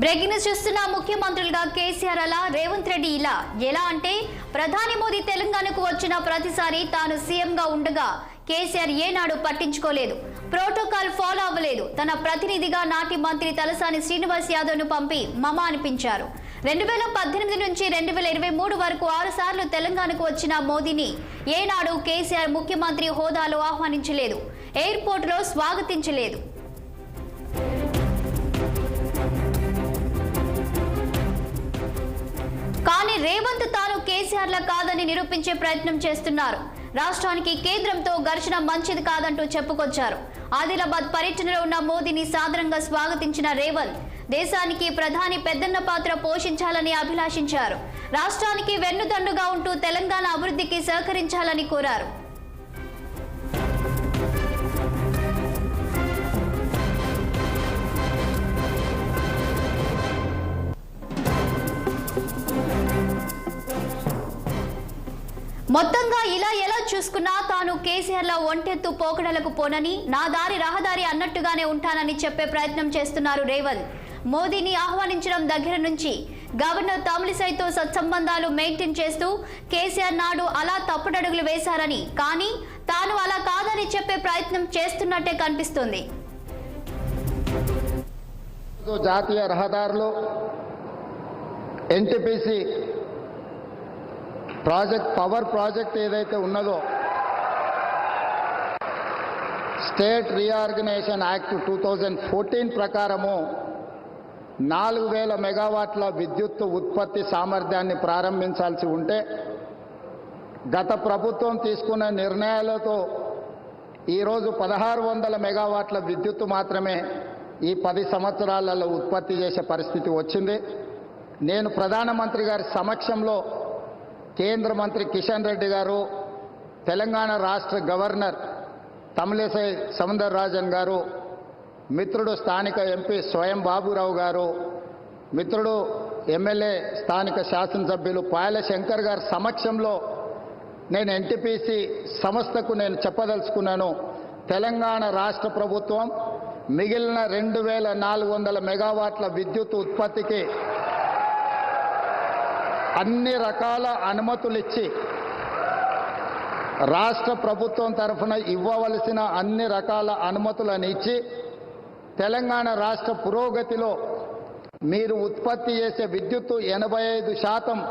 Breaking news చూస్తున్న ముఖ్యమంత్రులుగా కేసీఆర్ అలా, రేవంత్ రెడ్డి ఇలా. ఎలా అంటే ప్రధాని మోదీ తెలంగాణకు వచ్చిన ప్రతిసారి తాను సీఎంగా ఉండగా కేసీఆర్ ఏనాడు పట్టించుకోలేదు, ప్రోటోకాల్ ఫాలో అవ్వలేదు. తన ప్రతినిధిగా నాటి మంత్రి తలసాని శ్రీనివాస్ యాదవ్ ను పంపి మమ అనిపించారు. 2018 నుంచి 2023 వరకు 6 సార్లు తెలంగాణకు వచ్చిన మోదీని ఏనాడు కేసీఆర్ ముఖ్యమంత్రి హోదాలో ఆహ్వానించలేదు, ఎయిర్పోర్టులో స్వాగతించలేదు. కానీ రేవంత్ తాను కేసీఆర్ల కాదని నిరూపించే ప్రయత్నం చేస్తున్నారు. రాష్ట్రానికి కేంద్రంతో ఘర్షణ మంచిది కాదంటూ చెప్పుకొచ్చారు. ఆదిలాబాద్ పర్యటనలో ఉన్న మోదీని సాదరంగా స్వాగతించిన రేవంత్ దేశానికి ప్రధాని పెద్దన్న పాత్ర పోషించాలని అభిలాషించారు. రాష్ట్రానికి వెన్నుదండుగా ఉంటూ తెలంగాణ అభివృద్ధికి సహకరించాలని కోరారు. మొత్తంగా ఇలా ఎలా చూసుకున్నా తాను కేసీఆర్ల ఒంటెత్తు పోకడలకు పోనని, నా దారి రహదారి అన్నట్టుగానే ఉంటానని చెప్పే ప్రయత్నం చేస్తున్నారు రేవంత్. మోదీని ఆహ్వానించడం దగ్గర నుంచి గవర్నర్ తమిళిసైతో సత్సంబంధాలు మెయింటైన్ చేస్తూ కేసీఆర్ నాడు అలా తప్పుడడుగులు వేశారని, కానీ తాను అలా కాదని చెప్పే ప్రయత్నం చేస్తున్నట్టే కనిపిస్తోంది. జాతీయ రహదారులు, ఎన్టీపీసీ ప్రాజెక్ట్, పవర్ ప్రాజెక్ట్ ఏదైతే ఉన్నదో, స్టేట్ రీఆర్గనైజేషన్ యాక్ట్ 2014 ప్రకారము 4000 మెగావాట్ల విద్యుత్ ఉత్పత్తి సామర్థ్యాన్ని ప్రారంభించాల్సి ఉంటే గత ప్రభుత్వం తీసుకున్న నిర్ణయాలతో ఈరోజు 1600 మెగావాట్ల విద్యుత్ మాత్రమే ఈ 10 సంవత్సరాలలో ఉత్పత్తి చేసే పరిస్థితి వచ్చింది. నేను ప్రధానమంత్రి గారి సమక్షంలో కేంద్ర మంత్రి కిషన్ రెడ్డి గారు, తెలంగాణ రాష్ట్ర గవర్నర్ తమిళిసై సౌందరరాజన్ గారు, మిత్రుడు స్థానిక ఎంపీ స్వయం బాబురావు గారు, మిత్రుడు ఎమ్మెల్యే స్థానిక శాసనసభ్యులు పాయల శంకర్ గారి సమక్షంలో నేను ఎన్టీపీసీ సంస్థకు నేను చెప్పదలుచుకున్నాను. తెలంగాణ రాష్ట్ర ప్రభుత్వం మిగిలిన 2400 మెగావాట్ల విద్యుత్ ఉత్పత్తికి అన్ని రకాల అనుమతులు ఇచ్చి, రాష్ట్ర ప్రభుత్వం తరఫున ఇవ్వవలసిన అన్ని రకాల అనుమతులను ఇచ్చి, తెలంగాణ రాష్ట్ర పురోగతిలో మీరు ఉత్పత్తి చేసే విద్యుత్తు 85%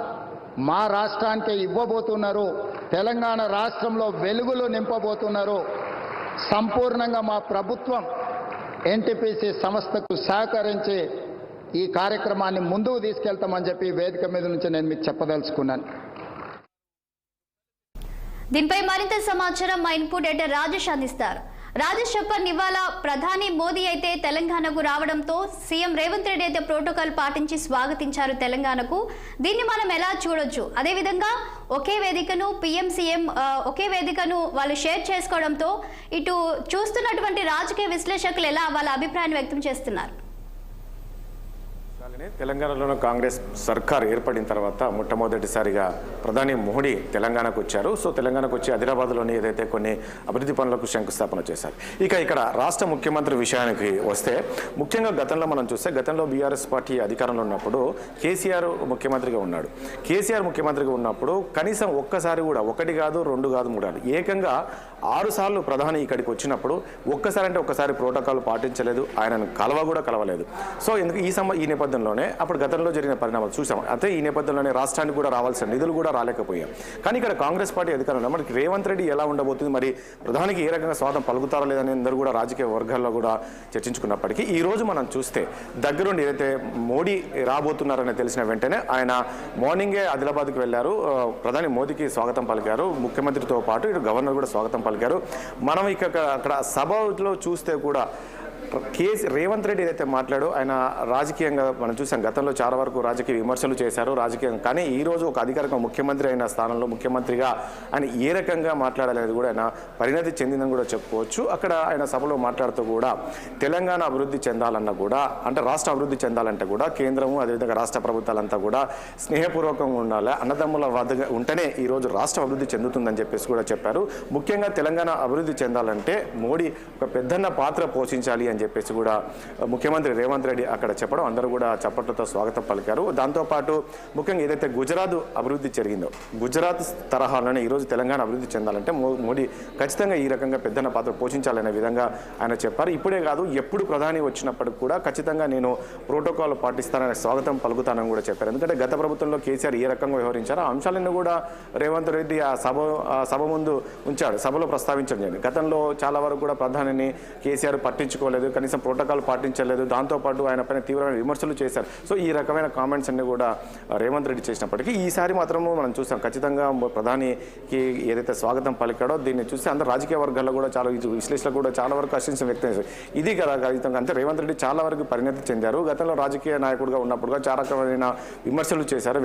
మా రాష్ట్రానికి ఇవ్వబోతున్నారు. తెలంగాణ రాష్ట్రంలో వెలుగులు నింపబోతున్నారు. సంపూర్ణంగా మా ప్రభుత్వం ఎన్టీపీసీ సంస్థకు సహకరించి ఈ కార్యక్రమాన్ని ముందుకు తీసుకెళ్తామని చెప్పి వేదిక మీద నుంచి నేను మీకు చెప్పదలుచుకున్నాను. దీనిపై మరింత సమాచారం మా ఇన్పుట్ ఎడిటర్ రాజేష్ అందిస్తారు. రాజేష్ చెప్పండి, ఇవాళ ప్రధాని మోదీ అయితే తెలంగాణకు రావడంతో సీఎం రేవంత్ రెడ్డి అయితే ప్రోటోకాల్ పాటించి స్వాగతించారు తెలంగాణకు. దీన్ని మనం ఎలా చూడొచ్చు? అదేవిధంగా ఒకే వేదికను పీఎం సీఎం ఒకే వేదికను వాళ్ళు షేర్ చేసుకోవడంతో ఇటు చూస్తున్నటువంటి రాజకీయ విశ్లేషకులు ఎలా వాళ్ళ అభిప్రాయాన్ని వ్యక్తం చేస్తున్నారు? తెలంగాణలోని కాంగ్రెస్ సర్కార్ ఏర్పడిన తర్వాత మొట్టమొదటిసారిగా ప్రధాని మోడీ తెలంగాణకు వచ్చారు. సో తెలంగాణకు వచ్చి ఆదిలాబాద్లోని ఏదైతే కొన్ని అభివృద్ధి పనులకు శంకుస్థాపన చేశారు. ఇక్కడ రాష్ట్ర ముఖ్యమంత్రి విషయానికి వస్తే, ముఖ్యంగా గతంలో మనం చూస్తే, గతంలో బీఆర్ఎస్ పార్టీ అధికారంలో ఉన్నప్పుడు కేసీఆర్ ముఖ్యమంత్రిగా ఉన్నాడు. కేసీఆర్ ముఖ్యమంత్రిగా ఉన్నప్పుడు కనీసం ఒక్కసారి కూడా, 1 కాదు 2 కాదు 3 కాదు, ఏకంగా 6 సార్లు ప్రధాని ఇక్కడికి వచ్చినప్పుడు ఒక్కసారి అంటే ఒక్కసారి ప్రోటోకాల్ పాటించలేదు, ఆయనను కలవలేదు. సో ఎందుకు ఈ నేపథ్యంలోనే అప్పుడు గతంలో జరిగిన పరిణామాలు చూసాం. అయితే ఈ నేపథ్యంలోనే రాష్ట్రానికి కూడా రావాల్సిన నిధులు కూడా రాలేకపోయాం. కానీ ఇక్కడ కాంగ్రెస్ పార్టీ అధికారంలో మనకి రేవంత్ రెడ్డి ఎలా ఉండబోతుంది, మరి ప్రధానికి ఏ రకంగా స్వాగతం పలుకుతారో లేదని అందరూ కూడా రాజకీయ వర్గాల్లో కూడా చర్చించుకున్నప్పటికీ ఈ రోజు మనం చూస్తే దగ్గరుండి ఏదైతే మోడీ రాబోతున్నారని తెలిసిన వెంటనే ఆయన మార్నింగే ఆదిలాబాద్కి వెళ్ళారు. ప్రధాని మోదీకి స్వాగతం పలికారు. ముఖ్యమంత్రితో పాటు ఇటు గవర్నర్ కూడా స్వాగతం పలికారు. మనం అక్కడ సభలో చూస్తే కూడా రేవంత్ రెడ్డి ఏదైతే మాట్లాడో ఆయన రాజకీయంగా మనం చూసాం. గతంలో చాలా వరకు రాజకీయ విమర్శలు చేశారు రాజకీయంగా. కానీ ఈ రోజు ఒక అధికారిక ముఖ్యమంత్రి అయిన స్థానంలో ముఖ్యమంత్రిగా ఆయన ఏ రకంగా మాట్లాడాలనేది కూడా ఆయన పరిణతి చెందిందని కూడా చెప్పుకోవచ్చు. అక్కడ ఆయన సభలో మాట్లాడుతూ కూడా తెలంగాణ అభివృద్ధి చెందాలన్నా కూడా, అంటే రాష్ట్ర అభివృద్ధి చెందాలంటే కూడా కేంద్రము అదేవిధంగా రాష్ట్ర ప్రభుత్వాలంతా కూడా స్నేహపూర్వకంగా ఉండాలి, అన్నదమ్ముల వద్దగా ఉంటేనే ఈరోజు రాష్ట్రం అభివృద్ధి చెందుతుందని చెప్పేసి కూడా చెప్పారు. ముఖ్యంగా తెలంగాణ అభివృద్ధి చెందాలంటే మోడీ ఒక పెద్దన్న పాత్ర పోషించాలి అని చెప్పేసి కూడా ముఖ్యమంత్రి రేవంత్ రెడ్డి అక్కడ చెప్పడం అందరూ కూడా చప్పట్లతో స్వాగతం పలికారు. దాంతోపాటు ముఖ్యంగా ఏదైతే గుజరాత్ అభివృద్ధి జరిగిందో గుజరాత్ తరహాలోనే ఈరోజు తెలంగాణ అభివృద్ధి చెందాలంటే మోడీ ఖచ్చితంగా ఈ రకంగా పెద్దన్న పాత్ర పోషించాలనే విధంగా ఆయన చెప్పారు. ఇప్పుడే కాదు ఎప్పుడు ప్రధాని వచ్చినప్పటికి కూడా ఖచ్చితంగా నేను ప్రోటోకాల్ పాటిస్తానని స్వాగతం పలుకుతానని కూడా చెప్పారు. ఎందుకంటే గత ప్రభుత్వంలో కేసీఆర్ ఏ రకంగా వ్యవహరించారో ఆ అంశాలను కూడా రేవంత్ రెడ్డి ఆ సభ ముందు ఉంచాడు, సభలో ప్రస్తావించడం జరిగింది. గతంలో చాలా వరకు కూడా ప్రధానిని కేసీఆర్ పట్టించుకోలేదు, కనీసం ప్రోటోకాల్ పాటించలేదు, దాంతోపాటు ఆయన పైన తీవ్రమైన విమర్శలు చేశారు. సో ఈ రకమైన కామెంట్స్ అన్ని కూడా రేవంత్ రెడ్డి చేసినప్పటికీ ఈసారి మాత్రము మనం చూసాం ఖచ్చితంగా ప్రధానికి ఏదైతే స్వాగతం పలికాడో దీన్ని చూస్తే అందరూ రాజకీయ వర్గాల్లో కూడా చాలా విశ్లేషకులు కూడా చాలా వరకు హర్షించడం వ్యక్తం చేశారు. ఇది కదా ఖచ్చితంగా అంటే రేవంత్ రెడ్డి చాలా వరకు పరిణతి చెందారు. గతంలో రాజకీయ నాయకుడిగా ఉన్నప్పుడు చాలా రకమైన విమర్శలు చేశారు,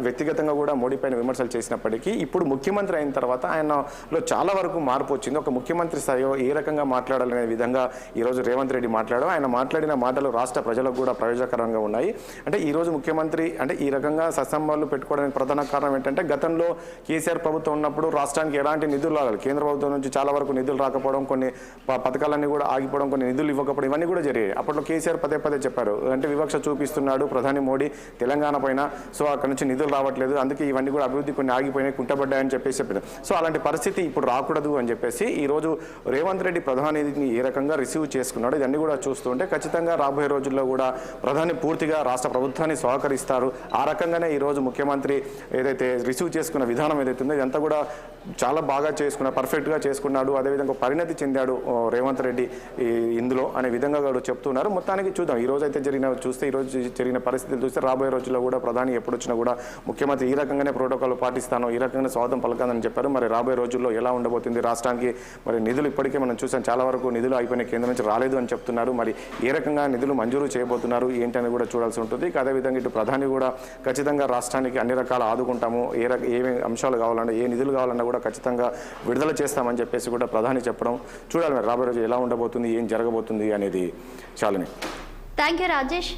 వ్యక్తిగతంగా కూడా మోడీ పైన విమర్శలు చేసినప్పటికీ ఇప్పుడు ముఖ్యమంత్రి అయిన తర్వాత ఆయనలో చాలా వరకు మార్పు వచ్చింది. ఒక ముఖ్యమంత్రి స్థాయిలో ఏ రకంగా మాట్లాడాలనే విధంగా ఈరోజు రేవంత్ రెడ్డి మాట్లాడారు. ఆయన మాట్లాడిన మాటలు రాష్ట్ర ప్రజలకు కూడా ప్రయోజనకరంగా ఉన్నాయి. అంటే ఈరోజు ముఖ్యమంత్రి అంటే ఈ రకంగా సత్సంబాలు పెట్టుకోవడానికి ప్రధాన కారణం ఏంటంటే గతంలో కేసీఆర్ ప్రభుత్వం ఉన్నప్పుడు రాష్ట్రానికి ఎలాంటి నిధులు రావాలి, కేంద్ర ప్రభుత్వం నుంచి చాలా వరకు నిధులు రాకపోవడం, కొన్ని పథకాలన్నీ కూడా ఆగిపోవడం, కొన్ని నిధులు ఇవ్వకపోవడం, ఇవన్నీ కూడా జరిగాయి. అప్పట్లో కేసీఆర్ పదే చెప్పారు అంటే వివక్ష చూపిస్తున్నాడు ప్రధాని మోడీ తెలంగాణ పైన, సో అక్కడ నుంచి నిధులు రావట్లేదు, అందుకే ఇవన్నీ కూడా అభివృద్ధి కొన్ని ఆగిపోయినాయి, కుంటబడ్డాయని చెప్పేసి చెప్పారు. సో అలాంటి పరిస్థితి ఇప్పుడు రాకూడదు అని చెప్పేసి ఈరోజు రేవంత్ రెడ్డి ప్రధానిని ఏ రకంగా రిసీవ్ చేసుకున్నాడు ఇవన్నీ కూడా చూస్తుంటే ఖచ్చితంగా రాబోయే రోజుల్లో కూడా ప్రధాని పూర్తిగా రాష్ట్ర ప్రభుత్వాన్ని సహకరిస్తారు. ఆ రకంగానే ఈరోజు ముఖ్యమంత్రి ఏదైతే రిసీవ్ చేసుకున్న విధానం ఏదైతే ఉందో ఇదంతా కూడా చాలా బాగా చేసుకున్నాడు, పర్ఫెక్ట్గా చేసుకున్నాడు, అదేవిధంగా పరిణతి చెందాడు రేవంత్ రెడ్డి ఇందులో అనే విధంగా కూడా చెప్తున్నారు. మొత్తానికి చూద్దాం ఈ రోజు అయితే జరిగిన పరిస్థితులు చూస్తే రాబోయే రోజుల్లో కూడా ప్రధాని ఎప్పుడు వచ్చినా కూడా ముఖ్యమంత్రి ఈ రకంగానే ప్రోటోకాల్ పాటిస్తాను, ఈ రకంగా స్వాగతం పలకాలని చెప్పారు. మరి రాబోయే రోజుల్లో ఎలా ఉండబోతుంది రాష్ట్రానికి మరి నిధులు ఇప్పటికే మనం చూసాం చాలా వరకు నిధులు అయిపోయిన కేంద్రం నుంచి రాలేదు అని చెప్తున్నారు. మరి ఏ రకంగా నిధులు మంజూరు చేయబోతున్నారు ఏంటని కూడా చూడాల్సి ఉంటుంది. అదేవిధంగా ఇటు ప్రధాని కూడా ఖచ్చితంగా రాష్ట్రానికి అన్ని రకాల ఆదుకుంటాము, ఏమేమి అంశాలు కావాలన్నా ఏ నిధులు కావాలన్నా కూడా ఖచ్చితంగా విడుదల చేస్తామని చెప్పేసి కూడా ప్రధాని చెప్పడం చూడాలి. మరి రాబోయే రోజు ఎలా ఉండబోతుంది ఏం జరగబోతుంది అనేది చాలని. Thank you Rajesh.